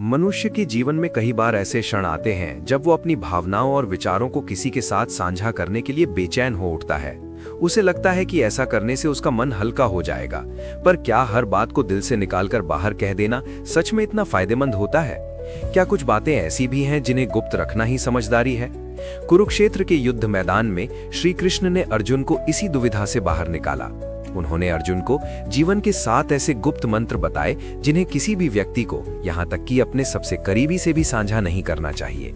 मनुष्य के जीवन में कई बार ऐसे क्षण आते हैं जब वो अपनी भावनाओं और विचारों को किसी के साथ साझा करने के लिए बेचैन हो उठता है। उसे लगता है कि ऐसा करने से उसका मन हल्का हो जाएगा, पर क्या हर बात को दिल से निकालकर बाहर कह देना सच में इतना फायदेमंद होता है? क्या कुछ बातें ऐसी भी हैं जिन्हें गुप्त रखना ही समझदारी है? कुरुक्षेत्र के युद्ध मैदान में श्री कृष्ण ने अर्जुन को इसी दुविधा से बाहर निकाला। उन्होंने अर्जुन को जीवन के 7 ऐसे गुप्त मंत्र बताए जिन्हें किसी भी व्यक्ति को, यहाँ तक कि अपने सबसे करीबी से भी साझा नहीं करना चाहिए।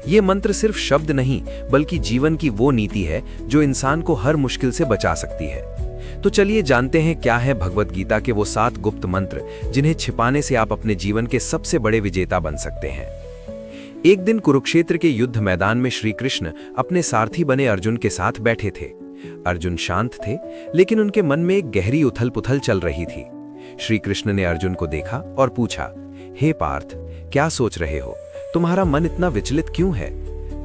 ये मंत्र सिर्फ शब्द नहीं, बल्कि जीवन की वो नीति है जो इंसान को हर मुश्किल से बचा सकती है। तो चलिए जानते हैं क्या है भगवत गीता के वो 7 गुप्त मंत्र जिन्हें छिपाने से आप अपने जीवन के सबसे बड़े विजेता बन सकते हैं। एक दिन कुरुक्षेत्र के युद्ध मैदान में श्री कृष्ण अपने सारथी बने अर्जुन के साथ बैठे थे। अर्जुन शांत थे, लेकिन उनके मन में एक गहरी उथल पुथल चल रही थी। श्री कृष्ण ने अर्जुन को देखा और पूछा, हे पार्थ, क्या सोच रहे हो? तुम्हारा मन इतना विचलित क्यों है?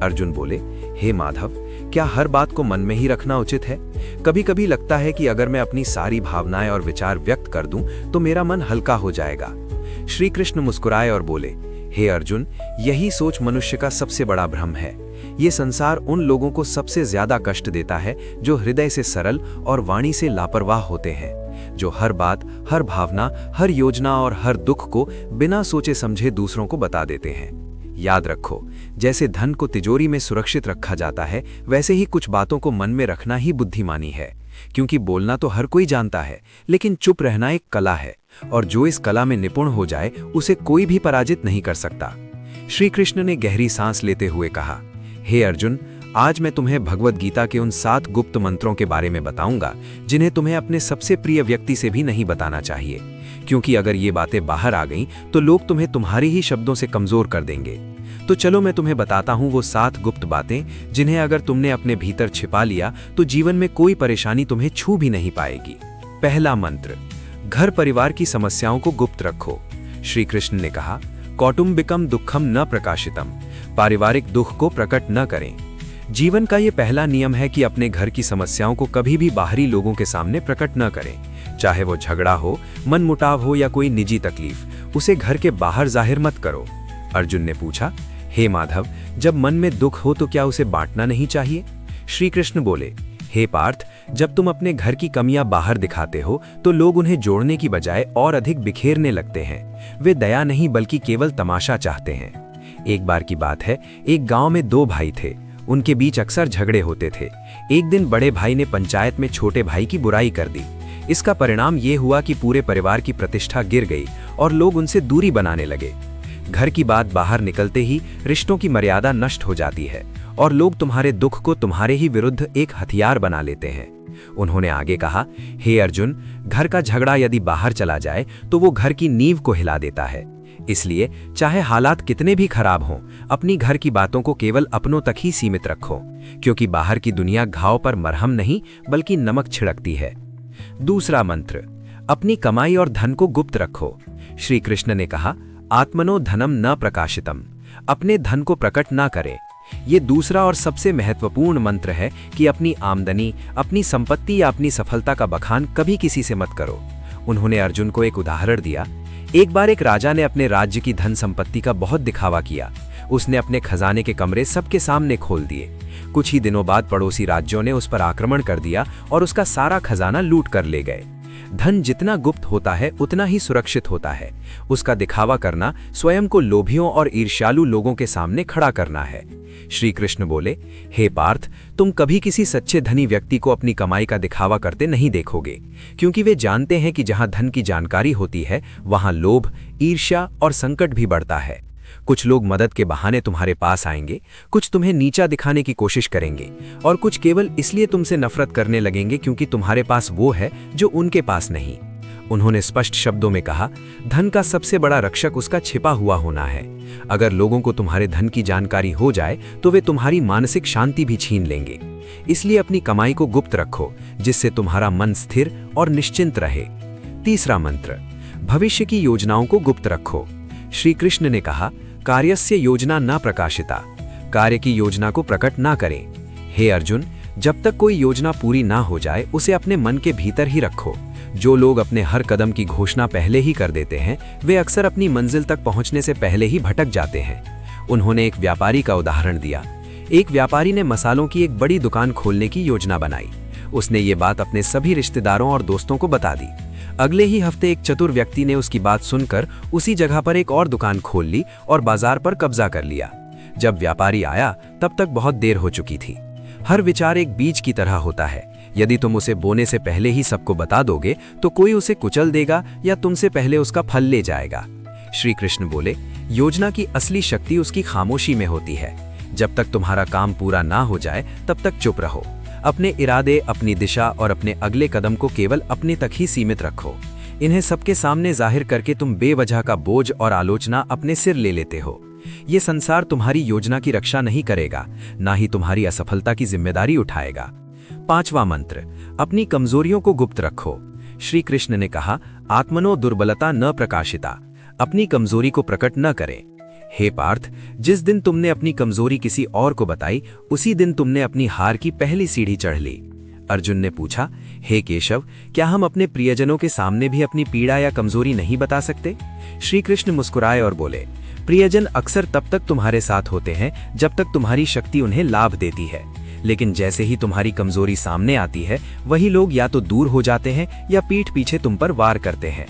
अर्जुन बोले, हे माधव, क्या हर बात को मन में ही रखना उचित है? कभी कभी लगता है कि अगर मैं अपनी सारी भावनाएं और विचार व्यक्त कर दूं तो मेरा मन हल्का हो जाएगा। श्री कृष्ण मुस्कुराए और बोले, हे अर्जुन, यही सोच मनुष्य का सबसे बड़ा भ्रम है। ये संसार उन लोगों को सबसे ज्यादा कष्ट देता है जो हृदय से सरल और वाणी से लापरवाह होते हैं, जो हर बात, हर भावना, हर योजना और हर दुख को बिना सोचे समझे दूसरों को बता देते हैं। याद रखो, जैसे धन को तिजोरी में सुरक्षित रखा जाता है, वैसे ही कुछ बातों को मन में रखना ही बुद्धिमानी है। क्योंकि बोलना तो हर कोई जानता है, लेकिन चुप रहना एक कला है, और जो इस कला में निपुण हो जाए उसे कोई भी पराजित नहीं कर सकता। श्री कृष्ण ने गहरी सांस लेते हुए कहा, हे अर्जुन, आज मैं तुम्हें भगवत गीता के उन 7 गुप्त मंत्रों के बारे में बताऊंगा जिन्हें तुम्हें अपने सबसे प्रिय व्यक्ति से भी नहीं बताना चाहिए, क्योंकि अगर ये बातें बाहर आ गईं तो लोग तुम्हें तुम्हारी ही शब्दों से कमजोर कर देंगे। तो चलो मैं तुम्हें बताता हूं वो 7 गुप्त बातें जिन्हें अगर तुमने अपने भीतर छिपा लिया तो जीवन में कोई परेशानी तुम्हें छू भी नहीं पाएगी। पहला मंत्र, घर परिवार की समस्याओं को गुप्त रखो। श्री कृष्ण ने कहा, कौटुंबिकम दुखम न प्रकाशितम, पारिवारिक दुख को प्रकट न करें। जीवन का ये पहला नियम है कि अपने घर की समस्याओं को कभी भी बाहरी लोगों के सामने प्रकट न करें। चाहे वो झगड़ा हो, मनमुटाव हो या कोई निजी तकलीफ, उसे घर के बाहर जाहिर मत करो। अर्जुन ने पूछा, हे माधव, जब मन में दुख हो तो क्या उसे बांटना नहीं चाहिए? श्री कृष्ण बोले, हे पार्थ, जब तुम अपने घर की कमियां बाहर दिखाते हो तो लोग उन्हें जोड़ने की बजाय और अधिक बिखेरने लगते हैं। वे दया नहीं बल्कि केवल तमाशा चाहते हैं। एक बार की बात है, एक गांव में 2 भाई थे। उनके बीच अक्सर झगड़े होते थे। एक दिन बड़े भाई ने पंचायत में छोटे भाई की बुराई कर दी। इसका परिणाम ये हुआ कि पूरे परिवार की प्रतिष्ठा गिर गई और लोग उनसे दूरी बनाने लगे। घर की बात बाहर निकलते ही रिश्तों की मर्यादा नष्ट हो जाती है और लोग तुम्हारे दुख को तुम्हारे ही विरुद्ध एक हथियार बना लेते हैं। उन्होंने आगे कहा, हे अर्जुन, घर का झगड़ा यदि बाहर चला जाए तो वो घर की नींव को हिला देता है। इसलिए चाहे हालात कितने भी खराब हों, अपनी घर की बातों को केवल अपनों तक ही सीमित रखो, क्योंकि बाहर की दुनिया घाव पर मरहम नहीं बल्कि नमक छिड़कती है। दूसरा मंत्र, अपनी कमाई और धन को गुप्त रखो। श्री कृष्ण ने कहा, आत्मनो धनम न प्रकाशितम, अपने धन को प्रकट ना करें। ये दूसरा और सबसे महत्वपूर्ण मंत्र है कि अपनी आमदनी, अपनी संपत्ति या अपनी सफलता का बखान कभी किसी से मत करो। उन्होंने अर्जुन को एक उदाहरण दिया। एक बार एक राजा ने अपने राज्य की धन संपत्ति का बहुत दिखावा किया। उसने अपने खजाने के कमरे सबके सामने खोल दिए। कुछ ही दिनों बाद पड़ोसी राज्यों ने उस पर आक्रमण कर दिया और उसका सारा खजाना लूट कर ले गए। धन जितना गुप्त होता है उतना ही सुरक्षित होता है। उसका दिखावा करना स्वयं को लोभियों और ईर्ष्यालु लोगों के सामने खड़ा करना है। श्री कृष्ण बोले, हे पार्थ, तुम कभी किसी सच्चे धनी व्यक्ति को अपनी कमाई का दिखावा करते नहीं देखोगे, क्योंकि वे जानते हैं कि जहां धन की जानकारी होती है वहां लोभ, ईर्ष्या और संकट भी बढ़ता है। कुछ लोग मदद के बहाने तुम्हारे पास आएंगे, कुछ तुम्हें नीचा दिखाने की कोशिश करेंगे और कुछ केवल इसलिए तुमसे नफरत करने लगेंगे क्योंकि तुम्हारे पास वो है जो उनके पास नहीं। उन्होंने स्पष्ट शब्दों में कहा, धन का सबसे बड़ा रक्षक उसका छिपा हुआ होना है। अगर लोगों को तुम्हारे धन की जानकारी हो जाए तो वे तुम्हारी मानसिक शांति भी छीन लेंगे। इसलिए अपनी कमाई को गुप्त रखो, जिससे तुम्हारा मन स्थिर और निश्चिंत रहे। तीसरा मंत्र, भविष्य की योजनाओं को गुप्त रखो। श्री कृष्ण ने कहा, कार्यस्य योजना न प्रकाशिता, कार्य की योजना को प्रकट ना करें। हे अर्जुन, जब तक कोई योजना पूरी ना हो जाए उसे अपने मन के भीतर ही रखो। जो लोग अपने हर कदम की घोषणा पहले ही कर देते हैं, वे अक्सर अपनी मंजिल तक पहुंचने से पहले ही भटक जाते हैं। उन्होंने एक व्यापारी का उदाहरण दिया। एक व्यापारी ने मसालों की एक बड़ी दुकान खोलने की योजना बनाई। उसने ये बात अपने सभी रिश्तेदारों और दोस्तों को बता दी। अगले ही हफ्ते एक चतुर व्यक्ति ने उसकी बात सुनकर उसी जगह पर एक और दुकान खोल ली और बाजार पर कब्जा कर लिया। जब व्यापारी आया तब तक बहुत देर हो चुकी थी। हर विचार एक बीज की तरह होता है। यदि तुम उसे बोने से पहले ही सबको बता दोगे तो कोई उसे कुचल देगा या तुमसे पहले उसका फल ले जाएगा। श्री कृष्ण बोले, योजना की असली शक्ति उसकी खामोशी में होती है। जब तक तुम्हारा काम पूरा ना हो जाए तब तक चुप रहो। अपने इरादे, अपनी दिशा और अपने अगले कदम को केवल अपने तक ही सीमित रखो। इन्हें सबके सामने जाहिर करके तुम बेवजह का बोझ और आलोचना अपने सिर ले लेते हो। ये संसार तुम्हारी योजना की रक्षा नहीं करेगा, ना ही तुम्हारी असफलता की जिम्मेदारी उठाएगा। 5वां मंत्र, अपनी कमजोरियों को गुप्त रखो। श्री कृष्ण ने कहा, आत्मनो दुर्बलता न प्रकाशिता। अपनी कमजोरी को प्रकट न करें। हे पार्थ, जिस दिन तुमने अपनी कमजोरी किसी और को बताई, उसी दिन तुमने अपनी हार की पहली सीढ़ी चढ़ ली। अर्जुन ने पूछा, हे केशव, क्या हम अपने प्रियजनों के सामने भी अपनी पीड़ा या कमजोरी नहीं बता सकते? श्री कृष्ण मुस्कुराए और बोले, प्रियजन अक्सर तब तक तुम्हारे साथ होते हैं जब तक तुम्हारी शक्ति उन्हें लाभ देती है, लेकिन जैसे ही तुम्हारी कमजोरी सामने आती है, वही लोग या तो दूर हो जाते हैं या पीठ पीछे तुम पर वार करते हैं।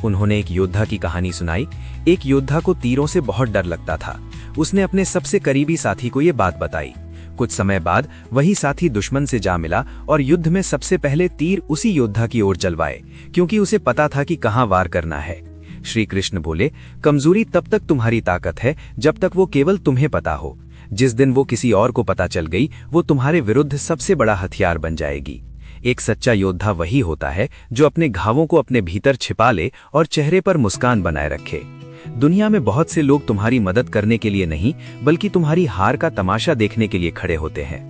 उन्होंने एक योद्धा की कहानी सुनाई। एक योद्धा को तीरों से बहुत डर लगता था। उसने अपने सबसे करीबी साथी को ये बात बताई। कुछ समय बाद वही साथी दुश्मन से जा मिला और युद्ध में सबसे पहले तीर उसी योद्धा की ओर चलवाए, क्योंकि उसे पता था कि कहां वार करना है। श्री कृष्ण बोले, कमजोरी तब तक तुम्हारी ताकत है जब तक वो केवल तुम्हें पता हो। जिस दिन वो किसी और को पता चल गई, वो तुम्हारे विरुद्ध सबसे बड़ा हथियार बन जाएगी। एक सच्चा योद्धा वही होता है जो अपने घावों को अपने भीतर छिपा ले और चेहरे पर मुस्कान बनाए रखे। दुनिया में बहुत से लोग तुम्हारी मदद करने के लिए नहीं, बल्कि तुम्हारी हार का तमाशा देखने के लिए खड़े होते हैं।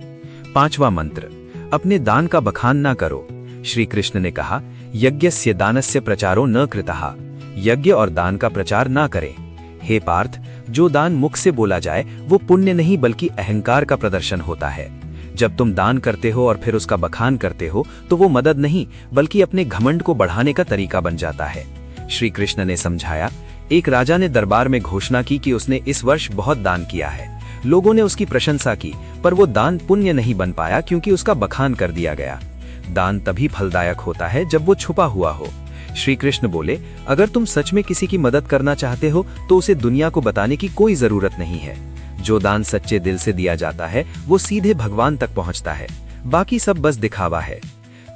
5वां मंत्र, अपने दान का बखान ना करो। श्री कृष्ण ने कहा, यज्ञस्य दानस्य प्रचारो न कृतः। यज्ञ और दान का प्रचार ना करें। हे पार्थ, जो दान मुख से बोला जाए वो पुण्य नहीं बल्कि अहंकार का प्रदर्शन होता है। जब तुम दान करते हो और फिर उसका बखान करते हो तो वो मदद नहीं बल्कि अपने घमंड को बढ़ाने का तरीका बन जाता है। श्री कृष्ण ने समझाया, एक राजा ने दरबार में घोषणा की कि उसने इस वर्ष बहुत दान किया है। लोगों ने उसकी प्रशंसा की, पर वो दान पुण्य नहीं बन पाया क्योंकि उसका बखान कर दिया गया। दान तभी फलदायक होता है जब वो छुपा हुआ हो। श्री कृष्ण बोले, अगर तुम सच में किसी की मदद करना चाहते हो तो उसे दुनिया को बताने की कोई जरूरत नहीं है। जो दान सच्चे दिल से दिया जाता है वो सीधे भगवान तक पहुंचता है, बाकी सब बस दिखावा है।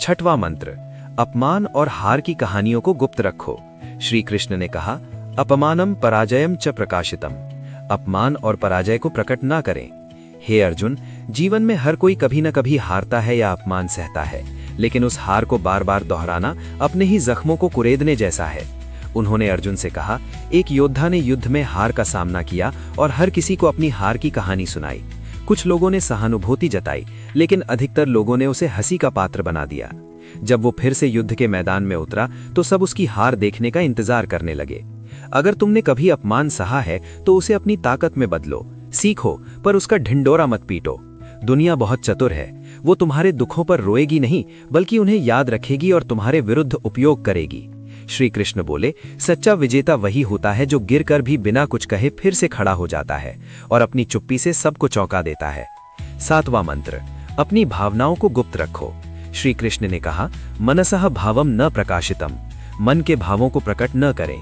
6वां मंत्र, अपमान और हार की कहानियों को गुप्त रखो। श्री कृष्ण ने कहा, अपमानम पराजयम च प्रकाशितम। अपमान और पराजय को प्रकट ना करें। हे अर्जुन, जीवन में हर कोई कभी न कभी हारता है या अपमान सहता है, लेकिन उस हार को बार बार दोहराना अपने ही जख्मों को कुरेदने जैसा है। उन्होंने अर्जुन से कहा, एक योद्धा ने युद्ध में हार का सामना किया और हर किसी को अपनी हार की कहानी सुनाई। कुछ लोगों ने सहानुभूति जताई, लेकिन अधिकतर लोगों ने उसे हंसी का पात्र बना दिया। जब वो फिर से युद्ध के मैदान में उतरा तो सब उसकी हार देखने का इंतजार करने लगे। अगर तुमने कभी अपमान सहा है तो उसे अपनी ताकत में बदलो, सीखो, पर उसका ढिंडोरा मत पीटो। दुनिया बहुत चतुर है, वो तुम्हारे दुखों पर रोएगी नहीं बल्कि उन्हें याद रखेगी और तुम्हारे विरुद्ध उपयोग करेगी। श्री कृष्ण बोले, सच्चा विजेता वही होता है जो गिरकर भी बिना कुछ कहे फिर से खड़ा हो जाता है और अपनी चुप्पी से सबको चौंका देता है। 7वां मंत्र, अपनी भावनाओं को गुप्त रखो। श्री कृष्ण ने कहा, मनसः भावम न प्रकाशितम। मन के भावों को प्रकट न करें।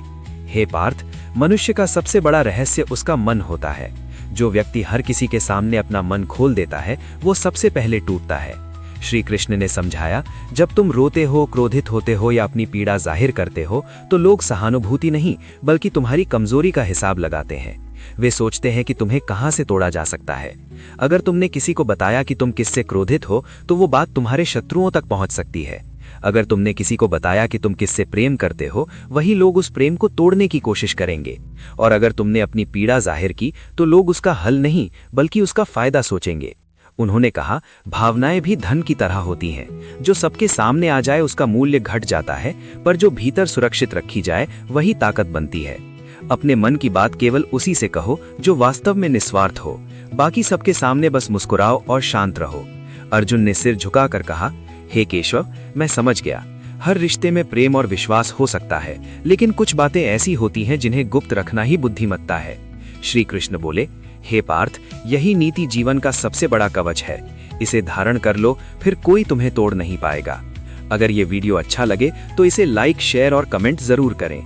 हे पार्थ, मनुष्य का सबसे बड़ा रहस्य उसका मन होता है। जो व्यक्ति हर किसी के सामने अपना मन खोल देता है वो सबसे पहले टूटता है। श्री कृष्ण ने समझाया, जब तुम रोते हो, क्रोधित होते हो या अपनी पीड़ा जाहिर करते हो तो लोग सहानुभूति नहीं बल्कि तुम्हारी कमजोरी का हिसाब लगाते हैं। वे सोचते हैं कि तुम्हें कहां से तोड़ा जा सकता है। अगर तुमने किसी को बताया कि तुम किससे क्रोधित हो तो वो बात तुम्हारे शत्रुओं तक पहुंच सकती है। अगर तुमने किसी को बताया कि तुम किससे प्रेम करते हो, वही लोग उस प्रेम को तोड़ने की कोशिश करेंगे। और अगर तुमने अपनी पीड़ा जाहिर की तो लोग उसका हल नहीं बल्कि उसका फायदा सोचेंगे। उन्होंने कहा, भावनाएं भी धन की तरह होती हैं। जो सबके सामने आ जाए उसका मूल्य घट जाता है, पर जो भीतर सुरक्षित रखी जाए वही ताकत बनती है। अपने मन की बात केवल उसी से कहो जो वास्तव में निस्वार्थ हो। बाकी सबके सामने बस मुस्कुराओ और शांत रहो। अर्जुन ने सिर झुकाकर कहा, हे केशव, मैं समझ गया। हर रिश्ते में प्रेम और विश्वास हो सकता है, लेकिन कुछ बातें ऐसी होती हैं जिन्हें गुप्त रखना ही बुद्धिमत्ता है। श्री कृष्ण बोले, हे पार्थ, यही नीति जीवन का सबसे बड़ा कवच है। इसे धारण कर लो, फिर कोई तुम्हें तोड़ नहीं पाएगा। अगर ये वीडियो अच्छा लगे तो इसे लाइक, शेयर और कमेंट जरूर करें।